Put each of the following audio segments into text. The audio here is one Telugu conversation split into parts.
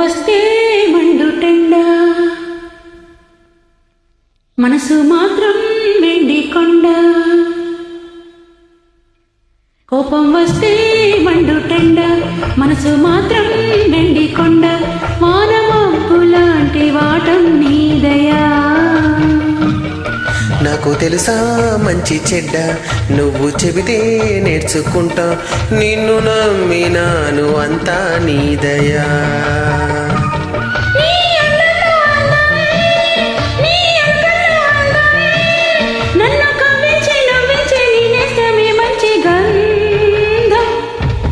వస్తే మండుటెండ మనసు మాత్రం వెండి కొండ. కోపం వస్తే మండుటెండ మనసు మాత్రం వెండి కొండ. వానమబ్బు లాంటి వాటం నీదయా. నాకు తెలుసా మంచి చెడ్డ నువ్వు చెబితే నేర్చుకుంటా. నిన్ను నమ్మినాను అంతా నీదయా.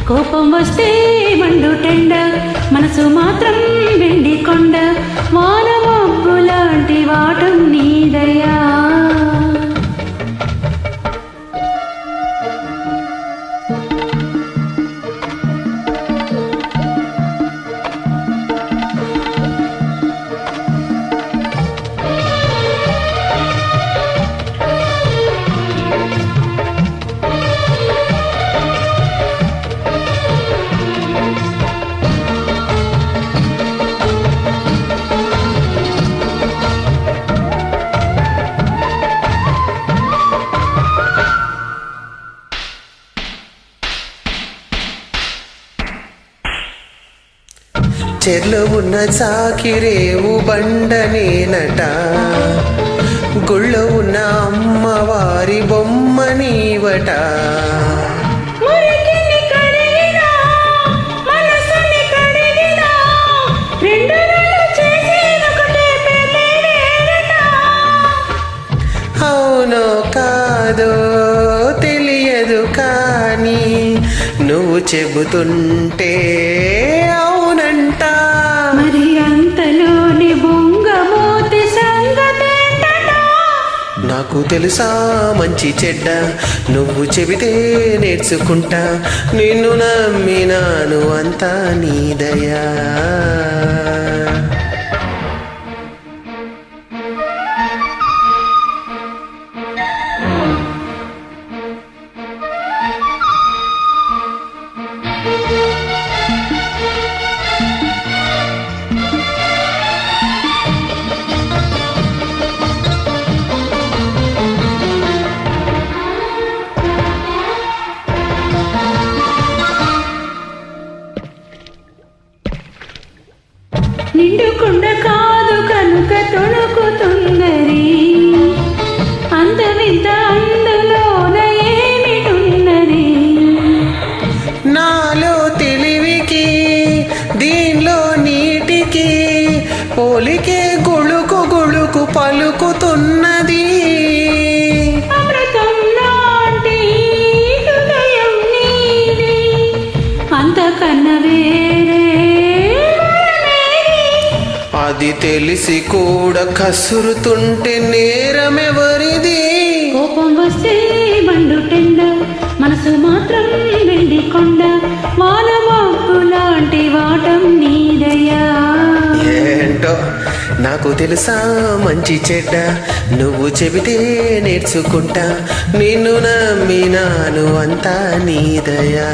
కోపం వస్తే మండుటెండ మనసు మాత్రం వెండి కొండ. వానమబ్బు లాంటి వాటం నీదయా. చెర్లో ఉన్న చాకిరేవు బండనేనట. గుళ్ళో ఉన్న అమ్మవారి బొమ్మ నీవట. అవునో కాదో తెలియదు కానీ నువ్వు చెబుతుంటే అవునంట. మరి అంతలోని బొంగమూతి సంగతేంటటా. నాకు తెలుసా మంచి చెడ్డ నువ్వు చెబితే నేర్చుకుంటా. నిన్ను నమ్మినాను అంతా నీదయా. నిండుకుండ కాదు కనుక తొణుకుతున్నది. అంత వింత అందులోన ఏమిటున్నది. నాలో తెలివికి దీనిలో నీటికి పోలికే గుళుకు గుళుకు పలుకుతున్నది. అమృతం లాంటి హృదయం నీది అంతకన్నా వేరే అది తెలిసి కూడా కసురుతుంటే నేరమెవరిది. కోపం వస్తే మండుటెండ మనసు మాత్రం వెండి కొండ. వానమబ్బు లాంటి వాటం నీదయా. ఏంటో నాకు తెలుసా మంచి చెడ్డ నువ్వు చెబితే నేర్చుకుంటా. నిన్ను నమ్మినాను అంతా నీదయా.